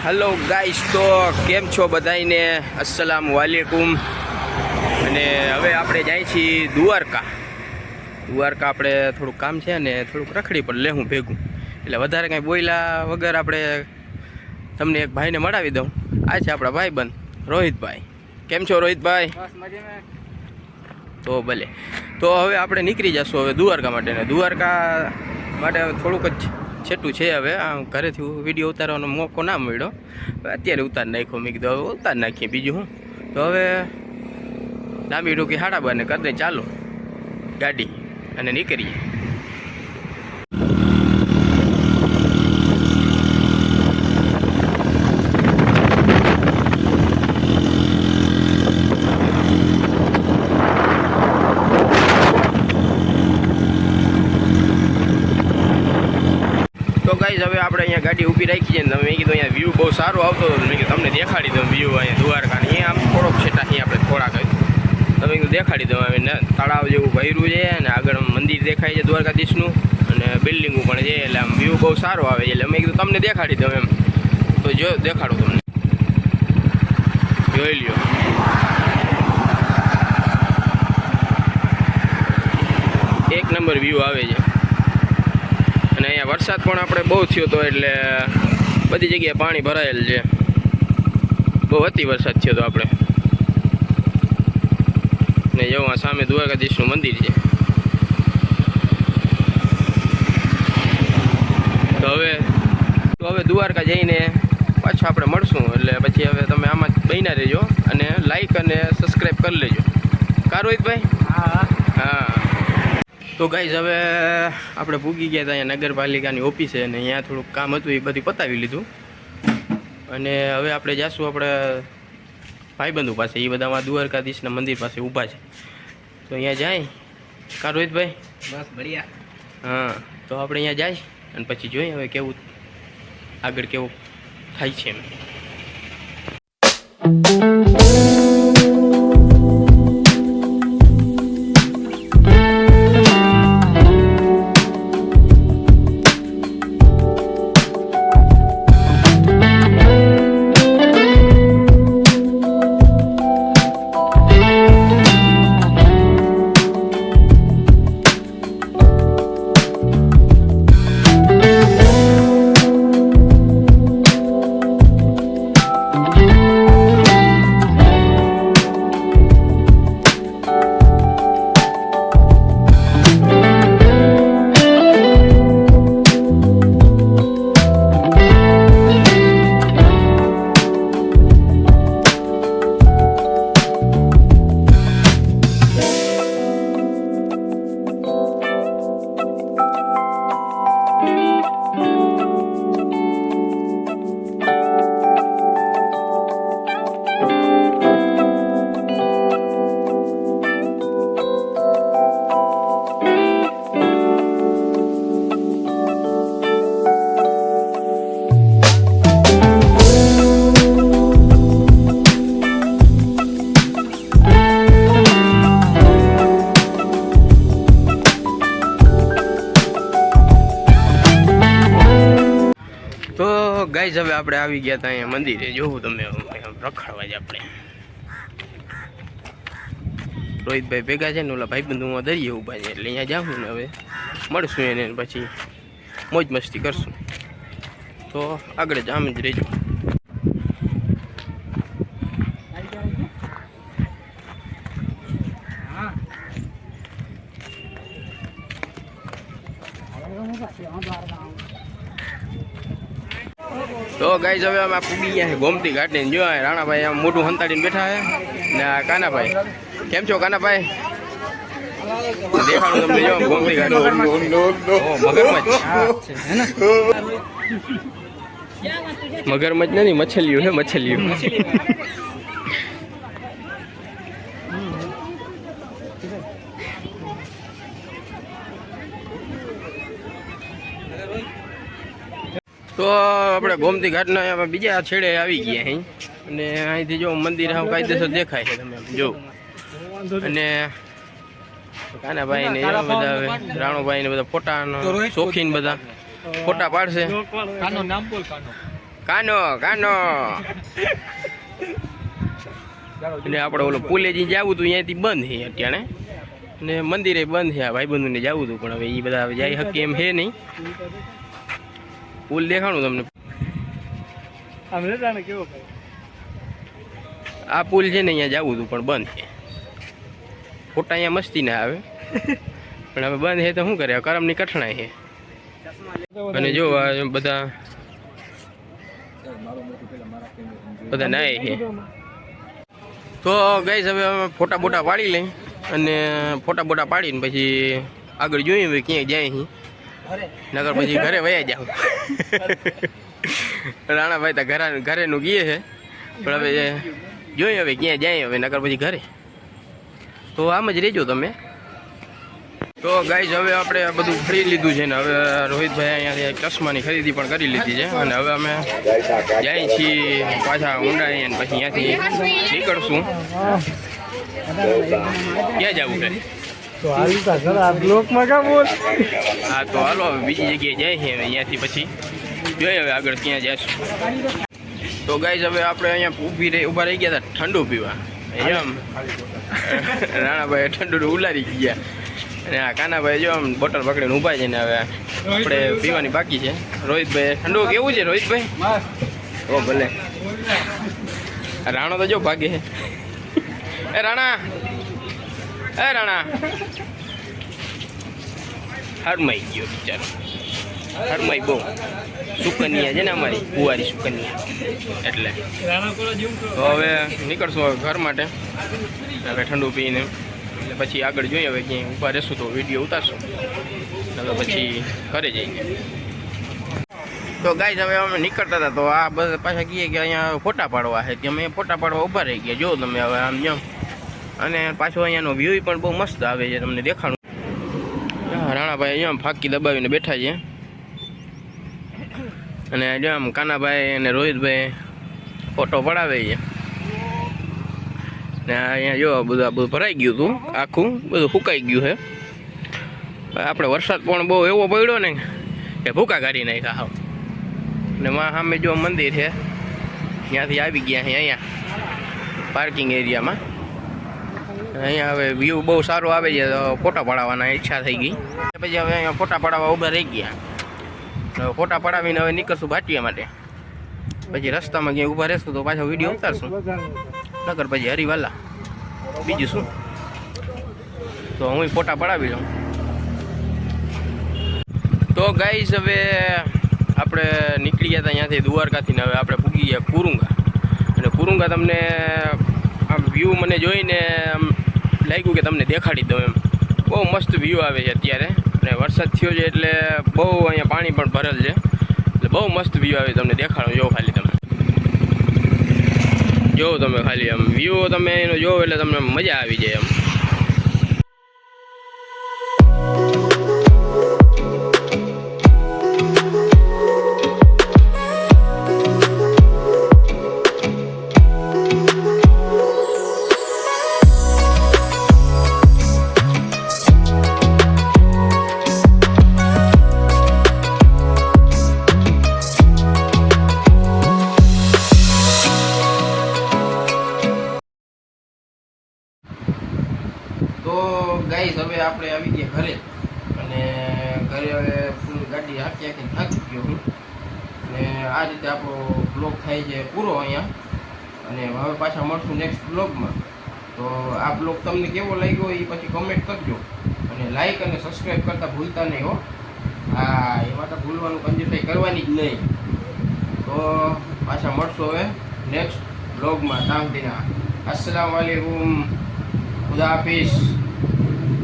Hello guys, तो केम छो बधाईने अस्सलाम वालेकुम। અને હવે આપણે જાય છીએ દ્વારકા આપણે થોડુંક કામ છે ને થોડુંક રખડી પણ લેવું ભેગું, એટલે વધારે કાંઈ બોયલા વગર આપણે તમને એક ભાઈને મળાવી દઉં। આ છે આપણા ભાઈબંધ રોહિતભાઈ। કેમ છો રોહિતભાઈ? બસ મજામાં। તો ભલે, તો હવે આપણે નીકળી જશું હવે દ્વારકા માટે। ને દ્વારકા માટે થોડુંક જ છેટું છે। હવે આ ઘરેથી વિડીયો ઉતારવાનો મોકો ના મળ્યો, અત્યારે ઉતારી નાખ્યો। મેં કીધું હવે ઉતારી નાખીએ, બીજું શું। તો હવે લાંબી ટૂંકી હાડા બાને કરી દે ચાલો ગાડી અને નીકળીએ। તો ગાઈઝ હવે આપણે અહીંયા ગાડી ઊભી રાખી છે ને મેં કીધું અહીંયા વ્યૂ બહુ સારો આવતો હતો, મેં કીધું તમને દેખાડી દઉં વ્યૂ અહીંયા દ્વારકા। અહીંયા આમ થોડોક છેટા અહીંયા આપણે થોડાક તમે કીધું દેખાડી દઉં। હવે તળાવ જેવું ભર્યું છે અને આગળ મંદિર દેખાય છે દ્વારકાધીશનું અને બિલ્ડિંગો પણ છે, એટલે આમ વ્યૂ બહુ સારો આવે છે। એટલે મેં કીધું તમને દેખાડી દઉં એમ। તો જો દેખાડો તમને, જોઈ લ્યો। એક નંબર વ્યૂ આવે છે અને અહીંયા વરસાદ પણ આપણે બહુ થયો હતો, એટલે બધી જગ્યાએ પાણી ભરાયેલ છે। બહુ અતિ વરસાદ થયો હતો આપણે ને। જો આ સામે દ્વારકાધીશનું મંદિર છે। તો હવે દ્વારકા જઈને પાછું આપણે મળશું, એટલે પછી હવે તમે આમાં બન્યા રહેજો અને લાઈક અને સબસ્ક્રાઈબ કરી લેજો। કા રોહિતભાઈ? હા। તો ગાઈઝ હવે આપણે પૂગી ગયા હતા અહીંયા નગરપાલિકાની ઓફિસે, અને અહીંયા થોડુંક કામ હતું એ બધું પતાવી લીધું। અને હવે આપણે જાશું આપણે ભાઈબંધુ પાસે, એ બધામાં દ્વારકાધીશના મંદિર પાસે ઊભા છે, તો અહીંયા જાય। કા રોહિતભાઈ? બસ બઢિયા। હા, તો આપણે અહીંયા જાય અને પછી જોઈએ હવે કેવું આગળ કેવું થાય છે એમ। ગાઈઝ હવે આપણે આવી ગયા હતા અહીંયા મંદિરે, જોવું તમે રખડવા જ આપણે રોહિતભાઈ ભેગા છે ને ઓલા ભાઈબંધુમાં દરિયે ઊભા છે, એટલે અહીંયા જાઉં ને હવે મળશું એને, પછી મોજ મસ્તી કરશું। તો આગળ જ આમ જ રહેજો। તો ગાઈઝ હવે અમે પૂગી ગયા છે ગોમતી ઘાટે। જો રાણાભાઈ આમ મોટું હંતાડીને બેઠા છે ને આ કાનાભાઈ। કેમ છો કાનાભાઈ? દેખાડું તમને, જો ગોમતી ઘાટ મગરમચ્છ નથી, મછલીઓ છે, મછલીઓ। તો આપણે ગોમતી ઘાટના બીજા છેડે આવી ગયા અહીં, અને અહીંથી જો મંદિર આમ કાયદેસર દેખાય છે, તમે જો। અને કાનાભાઈ ને એવા બધા રાણુભાઈ ને બધા ફોટા શોખીન બધા ફોટા પાડશે। કાનો કાનો અને આપણે ઓલો પુલે જે જવું હતું અહીંયાથી બંધ છે અત્યારે ને મંદિરે બંધ છે. આ ભાઈબંધુને જવું હતું પણ હવે એ બધા હવે જઈ શકે એમ છે નહીં. પુલ દેખાણું તમને. આ પુલ છે ને અહીંયા જવું હતું પણ બંધ છે. ફોટા અહીંયા મસ્તી ના આવે પણ હવે બંધ છે તો શું કરે, કરમની કઠણાઈ છે. અને જો આ બધા નાય છે. તો ગઈસ હવે અમે ફોટા બોટા પાડી લઈ અને ફોટા બોટા પાડીને પછી આગળ જોઈએ હવે ક્યાંય જાય છે. નગર પછી ઘરે વયા જાવ. રાણાભાઈ તો ઘરેનું ગીએ છે પણ હવે જોઈએ હવે ક્યાં જાય હવે નગર પછી ઘરે. તો આમ જ રહેજો તમે. તો ગાઈઝ હવે આપણે બધું ખરીદી લીધું છે ને હવે રોહિતભાઈ અહીંયાથી ચશ્માની ખરીદી પણ કરી લીધી છે અને હવે અમે જઈએ છીએ પાછા ઊંડાઈ અને પછી અહીંયાથી નીકળશું. ક્યાં જવું છે? હા તો હાલો હવે બીજી જગ્યાએ જાય છે અહીંયાથી પછી જોઈએ હવે આગળ ક્યાં જઈશું. તો ગાઈઝ હવે આપણે અહીંયા ઊભા રહી ગયા હતા ઠંડુ પીવા. એમ રાણાભાઈ ઠંડુ ઉલારી ગયા અને આ કાનાભાઈ જો આમ બોટલ પકડીને ઊભા છે ને હવે આપણે પીવાની બાકી છે. રોહિતભાઈ ઠંડુ કેવું છે રોહિતભાઈ? ઓ ભલે. રાણો તો જો ભાગે છે. એ રાણા હરમાઈ ગયો બિચારો. હરમાઈ બહુ. સુકન્યા છે ને અમારી કુંવારી સુકન્યા એટલે. તો હવે નીકળશું હવે ઘર માટે હવે ઠંડુ પીને એટલે પછી આગળ જોઈએ હવે ક્યાંય ઊભા રહેશું તો વિડીયો ઉતારશું હવે પછી ઘરે જઈને. તો ગાઈઝ હવે અમે નીકળતા હતા તો આ બધા પાછા કહીએ કે અહીંયા ફોટા પાડવા છે કે અમે ફોટા પાડવા ઊભા રહી ગયા. જો તમે હવે આમ જેમ અને પાછો અહીંયાનો વ્યૂ પણ બહુ મસ્ત આવે છે તમને દેખાડું. રાણાભાઈ અહીંયા ફાંકી દબાવીને બેઠા છે અને જો આમ કાનાભાઈ અને રોહિતભાઈ ફોટો પડાવે છે ને અહીંયા જો બધું ભરાઈ ગયું હતું આખું બધું ફૂંકાઈ ગયું છે. આપણે વરસાદ પણ બહુ એવો પડ્યો ને કે ભૂકા કાઢી નાખ્યા હાવ. ને માં સામે જો મંદિર છે ત્યાંથી આવી ગયા છે અહીંયા પાર્કિંગ એરિયામાં. અહીંયા હવે વ્યૂ બહુ સારો આવે છે તો ફોટા પડાવવાના ઈચ્છા થઈ ગઈ. પછી હવે અહીંયા ફોટા પડાવવા ઊભા રહી ગયા. ફોટા પડાવીને હવે નીકળશું ભાટિયા માટે. પછી રસ્તામાં ક્યાંય ઊભા રહેશું તો પાછો વિડીયો ઉતારશું નકર પછી હરિવાલા બીજું શું. તો હું ફોટા પડાવી લઉં. તો ગાઈસ હવે આપણે નીકળી ગયા હતા અહીંયાથી દ્વારકાથી ને હવે આપણે પૂગી ગયા કુરુંગા. અને કુરુંગા તમને આમ વ્યૂ મને જોઈને આમ લાગ્યું કે તમને દેખાડી દઉં એમ. બહુ મસ્ત વ્યૂ આવે છે અત્યારે અને વરસાદ થયો છે એટલે બહુ અહીંયા પાણી પણ ભરેલ છે એટલે બહુ મસ્ત વ્યૂ આવે તમને દેખાડો. જો ખાલી તમે જોવો તમે ખાલી આમ વ્યૂ તમે એનો જોવો એટલે તમને મજા આવી જાય એમ. તો ગાઈસ હવે આપણે આવી ગયા ઘરે અને ઘરે હવે ફૂલ ગાડી હાંકી થાકી ગયો હું અને આ રીતે આપણો બ્લોગ થાય છે પૂરો અહીંયા. અને હવે પાછા મળશું નેક્સ્ટ બ્લોગમાં. તો આ બ્લોગ તમને કેવો લાગ્યો એ પછી કમેન્ટ કરજો અને લાઈક અને સબસ્ક્રાઈબ કરતા ભૂલતા નહીં હો. હા એમાં તો ભૂલવાનું કંજૂસાઈ કરવાની જ નહીં. તો પાછા મળશું હવે નેક્સ્ટ બ્લોગમાં. ત્યાં સુધીના અસ્સલામુ અલૈકુમ, ખુદા હાફિઝ.